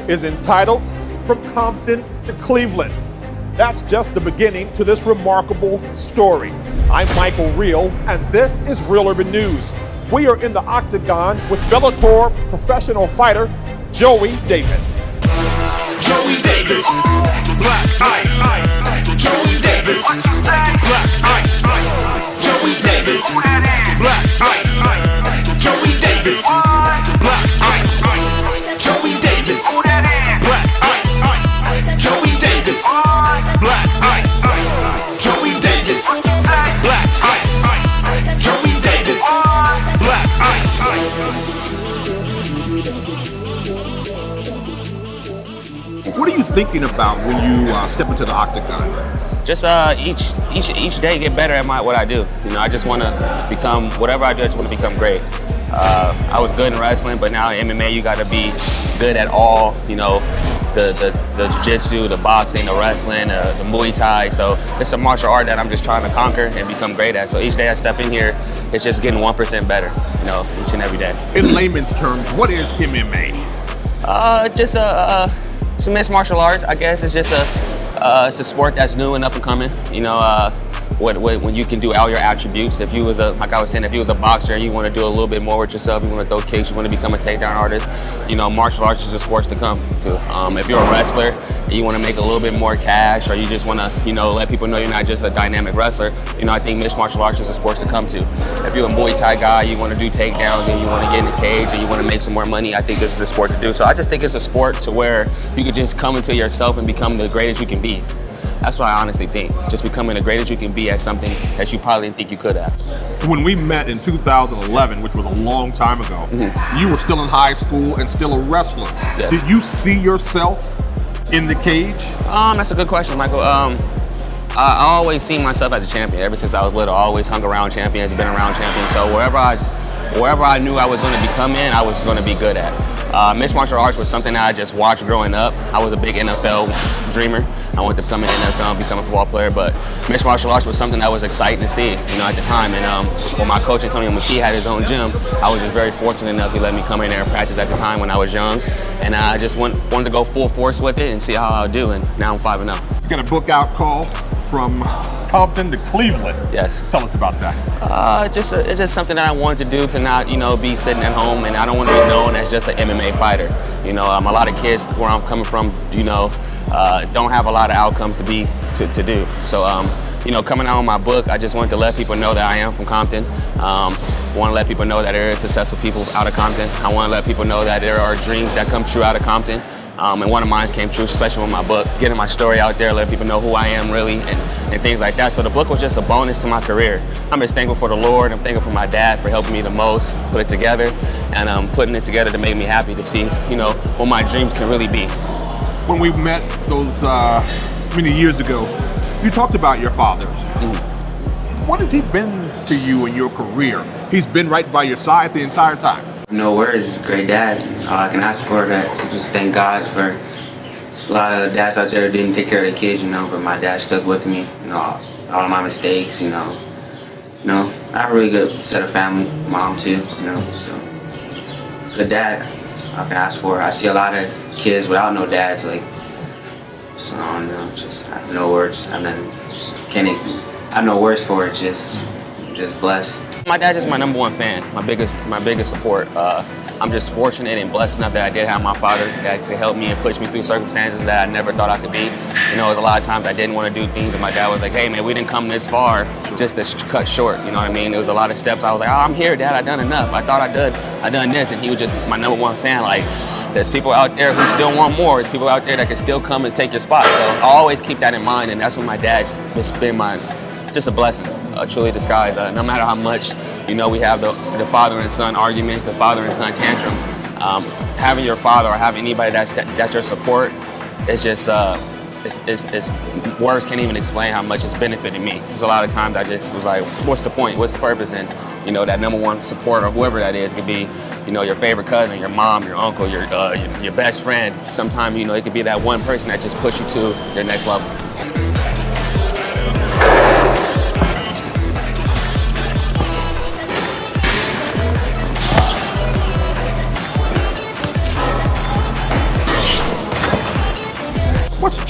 is entitled From Compton to Cleveland. That's just the beginning to this remarkable story. I'm Michael Reel, and this is Real Urban News. We are in the octagon with Bellator professional fighter Joey Davis. Joey Davis, Black Ice. Joey Davis, Black Ice. Joey Davis, Black Ice. Joey Davis, Black Ice. Joey Davis, Black Ice. Joey Davis, Black Ice. Joey Davis, Black Ice. Joey Davis, Black Ice. What are you thinking about when you step into the octagon? Just each day get better at what I do. You know, I just want to become, whatever I do, I just want to become great. I was good in wrestling, but now in MMA you got to be good at all. You know, the jiu-jitsu, the boxing, the wrestling, the Muay Thai. So it's a martial art that I'm just trying to conquer and become great at. So each day I step in here, it's just getting 1% better. You know, each and every day. In layman's terms, what is MMA? It's a mixed martial arts, I guess. It's just it's a sport that's new and up and coming. You know, when you can do all your attributes. If you was like I was saying, if you was a boxer and you want to do a little bit more with yourself, you want to throw kicks, you want to become a takedown artist. You know, martial arts is a sport to come to. If you're a wrestler and you want to make a little bit more cash, or you just want to, you know, let people know you're not just a dynamic wrestler. You know, I think mixed martial arts is a sport to come to. If you're a Muay Thai guy, you want to do takedowns and you want to get in the cage and you want to make some more money, I think this is a sport to do. So I just think it's a sport to where you could just come into yourself and become the greatest you can be. That's what I honestly think. Just becoming the greatest you can be at something that you probably didn't think you could have. When we met in 2011, which was a long time ago, you were still in high school and still a wrestler. Yes. Did you see yourself in the cage? That's a good question, Michael. I always seen myself as a champion. Ever since I was little, I always hung around champions, been around champions. So wherever I knew I was going to become in, I was going to be good at. Mixed martial arts was something that I just watched growing up. I was a big NFL dreamer. I wanted to become an NFL and become a football player, but mixed martial arts was something that was exciting to see, you know, at the time. And when my coach, Antonio McKee, had his own gym, I was just very fortunate enough he let me come in there and practice at the time when I was young. And I just wanted to go full force with it and see how I would do, and now I'm 5-0. You got a book out called From Compton to Cleveland. Yes. Tell us about that. It's just something that I wanted to do to not, you know, be sitting at home, and I don't want to be known as just an MMA fighter. You know, a lot of kids where I'm coming from, you know, don't have a lot of outcomes to do. So, you know, coming out with my book, I just wanted to let people know that I am from Compton. Want to let people know that there is successful people out of Compton. I want to let people know that there are dreams that come true out of Compton. And one of mine came true, especially with my book, getting my story out there, letting people know who I am really, and things like that. So the book was just a bonus to my career. I'm just thankful for the Lord. I'm thankful for my dad for helping me the most, put it together, and putting it together to make me happy to see, you know, what my dreams can really be. When we met those many years ago, you talked about your father. What has he been to you in your career? He's been right by your side the entire time. No words, great dad. All I can ask for that, just thank God for. There's a lot of dads out there who didn't take care of their kids, you know, but my dad stuck with me, you know, all of my mistakes, you know. You know, I have a really good set of family, mom too, you know, so. Good dad, I can ask for. I see a lot of kids without no dads, like, so I don't know, just, I have no words. I have no words for it, just blessed. My dad's just my #1 fan, my biggest support. I'm just fortunate and blessed enough that I did have my father that could help me and push me through circumstances that I never thought I could be. You know, there's a lot of times I didn't want to do things, and my dad was like, hey man, we didn't come this far just to cut short, you know what I mean? There was a lot of steps. I was like, oh, I'm here, Dad, I done enough. I thought I done this, and he was just my #1 fan. Like, there's people out there who still want more. There's people out there that can still come and take your spot. So I always keep that in mind, and that's what my dad's been just a blessing, truly disguised. No matter how much, you know, we have the father and son arguments, the father and son tantrums. Having your father or having anybody that's your support, it's just, it's words can't even explain how much it's benefited me. Because a lot of times I just was like, what's the point? What's the purpose? And, you know, that #1 support or whoever that is could be, you know, your favorite cousin, your mom, your uncle, your best friend. Sometimes, you know, it could be that one person that just push you to your next level.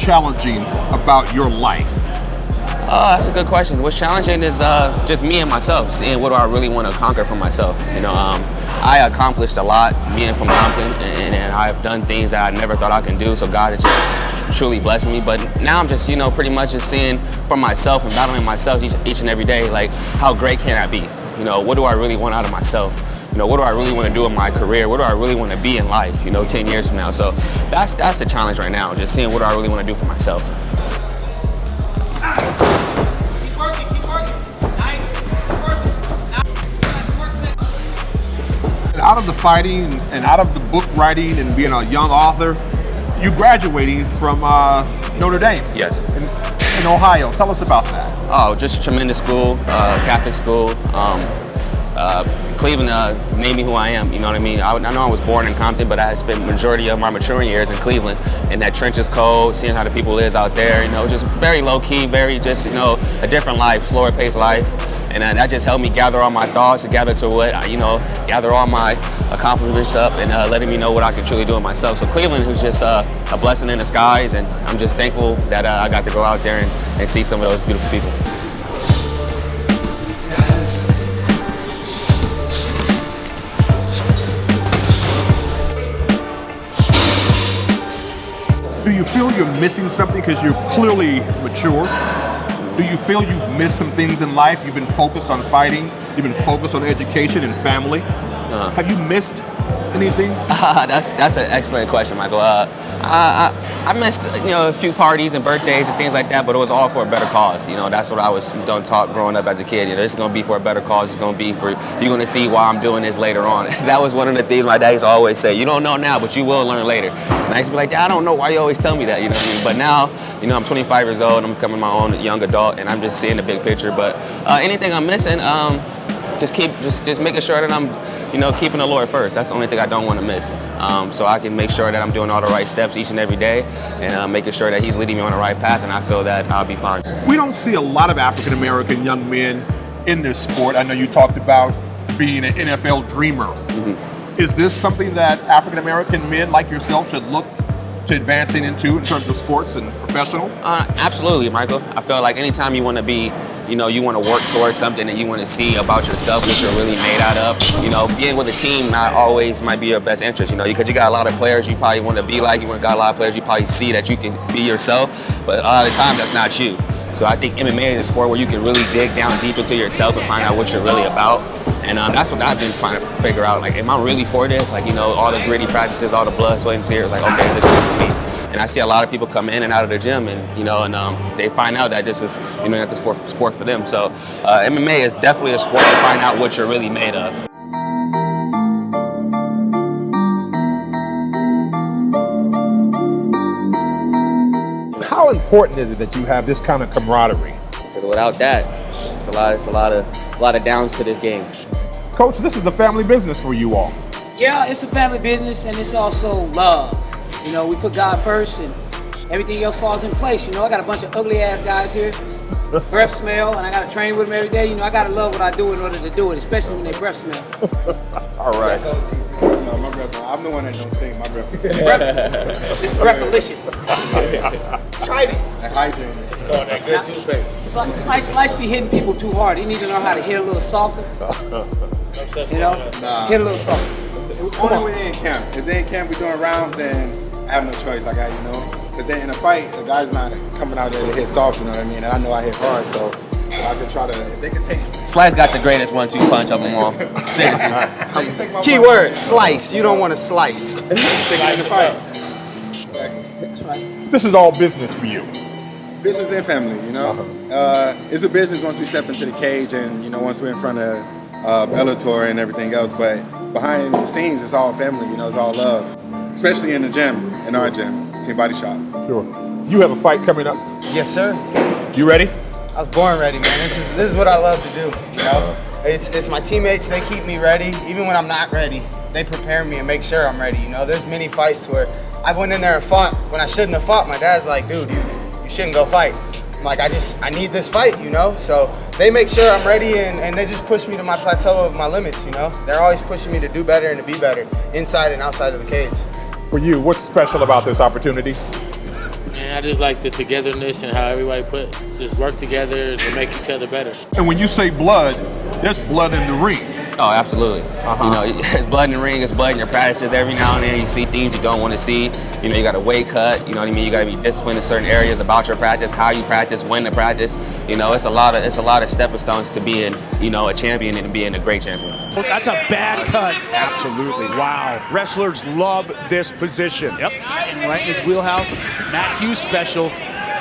challenging about your life? That's a good question. What's challenging is just me and myself, seeing what do I really want to conquer for myself. I accomplished a lot being from Compton, and I've done things that I never thought I could do, so God has just truly blessed me. But now I'm just, pretty much just seeing for myself and battling myself each and every day, like, how great can I be? What do I really want out of myself? What do I really want to do in my career? What do I really want to be in life, 10 years from now? So that's the challenge right now, just seeing what do I really want to do for myself. Keep working. Nice. Keep working. And out of the fighting and out of the book writing and being a young author, you graduating from Notre Dame. Yes. In Ohio. Tell us about that. Oh, just a tremendous school, Catholic school. Cleveland made me who I am, you know what I mean? I know I was born in Compton, but I spent the majority of my maturing years in Cleveland, and that trenches cold, seeing how the people is out there, just very low-key, very just, a different life, slower paced life. And that just helped me gather all my thoughts, gather to what, gather all my accomplishments up and letting me know what I could truly do in myself. So Cleveland was just a blessing in disguise, and I'm just thankful that I got to go out there and see some of those beautiful people. Do you feel you're missing something because you're clearly mature? Do you feel you've missed some things in life? You've been focused on fighting, you've been focused on education and family. Have you missed anything? That's an excellent question, Michael. I missed a few parties and birthdays and things like that, but it was all for a better cause. That's what I was taught growing up as a kid. It's going to be for a better cause. It's going to be for, you're going to see why I'm doing this later on. That was one of the things my dad used to always say. You don't know now, but you will learn later. And I used to be like, Dad, I don't know why you always tell me that. But now, I'm 25 years old and I'm becoming my own young adult, and I'm just seeing the big picture. But anything I'm missing, just making sure that I'm keeping the Lord first. That's the only thing I don't want to miss. So I can make sure that I'm doing all the right steps each and every day, and making sure that He's leading me on the right path, and I feel that I'll be fine. We don't see a lot of African American young men in this sport. I know you talked about being an NFL dreamer. Mm-hmm. Is this something that African American men like yourself should look to advancing into in terms of sports and professional? Absolutely, Michael. I feel like anytime you want to be, you want to work towards something that you want to see about yourself, what you're really made out of. Being with a team not always might be your best interest, because you got a lot of players you probably want to be like, got a lot of players you probably see that you can be yourself, but a lot of the time that's not you. So I think MMA is a sport where you can really dig down deep into yourself and find out what you're really about. And that's what I've been trying to figure out. Like, am I really for this? Like, all the gritty practices, all the blood, sweat, and tears. Like, okay, is this really for me? And I see a lot of people come in and out of the gym, and they find out that this is, not the sport for them. So MMA is definitely a sport to find out what you're really made of. How important is it that you have this kind of camaraderie? Without that, it's a lot of downs to this game. Coach, this is a family business for you all. Yeah, it's a family business, and it's also love. We put God first, and everything else falls in place. I got a bunch of ugly ass guys here, breath smell, and I got to train with them every day. I got to love what I do in order to do it, especially when they breath smell. All right. No, my breath. I'm the one that don't stink. My breath. It's breathalicious. Tried it. And hygiene. It's called that good toothpaste. Slice be hitting people too hard. He need to learn how to hit a little softer. Nah. Hit a little softer. Only when they in camp. If they in camp, we doing rounds, then I have no choice. I got, because then in a fight, the guy's not coming out there to hit soft, you know what I mean? And I know I hit hard, so I could try to, if they could take. Slice got the greatest 1-2 punch of them all. Seriously. Key word, slice. You don't want to slice. Slice the fight. That's right. This is all business for you. Business and family, It's a business once we step into the cage and, once we're in front of Bellator and everything else, but behind the scenes, it's all family, it's all love. Especially in the gym, in our gym, Team Body Shop. Sure. You have a fight coming up. Yes, sir. You ready? I was born ready, man. This is what I love to do. It's my teammates. They keep me ready, even when I'm not ready. They prepare me and make sure I'm ready. There's many fights where I went in there and fought when I shouldn't have fought. My dad's like, dude, you shouldn't go fight. I'm like, I need this fight, So they make sure I'm ready, and they just push me to my plateau of my limits, They're always pushing me to do better and to be better, inside and outside of the cage. For you, what's special about this opportunity? Man, I just like the togetherness and how everybody just work together to make each other better. And when you say blood, there's blood in the ring. Oh, absolutely. You know, it's blood in the ring, it's blood in your practices. Every now and then you see things you don't want to see. You know, you got a weight cut. You know what I mean? You got to be disciplined in certain areas about your practice, how you practice, when to practice. You know, it's a lot of stepping stones to being, you know, a champion and being a great champion. That's a bad cut. Absolutely. Wow. Wrestlers love this position. Yep. Standing right in his wheelhouse. Matt Hughes special.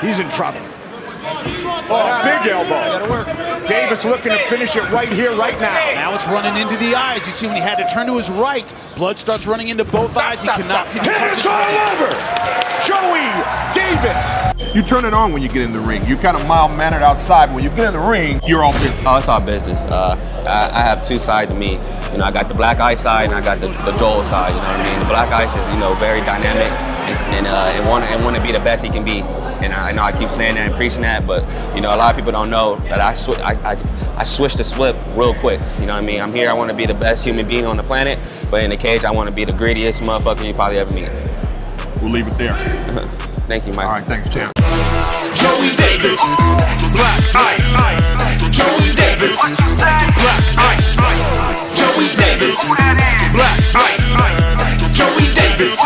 He's in trouble. Oh, big elbow. Davis looking to finish it right here, right now. Now it's running into the eyes. You see when he had to turn to his right, blood starts running into both eyes. He cannot see the punches. It's all over. Joey Davis. You turn it on when you get in the ring. You're kind of mild-mannered outside. When you get in the ring, you're all business. Oh, it's all business. I have two sides of me. You know, I got the black ice side and I got the Joel side. You know what I mean? The black ice is, you know, very dynamic and want to be the best he can be. And I know I keep saying that and preaching that, but you know, a lot of people don't know that I switched the flip real quick. You know what I mean? I'm here. I want to be the best human being on the planet, but in the cage, I want to be the grittiest motherfucker you probably ever meet. We'll leave it there. Thank you, Mike. All right, thanks, champ. Joey Davis, black ice. Joey Davis, black ice. Joey Davis, black ice. Joey Davis.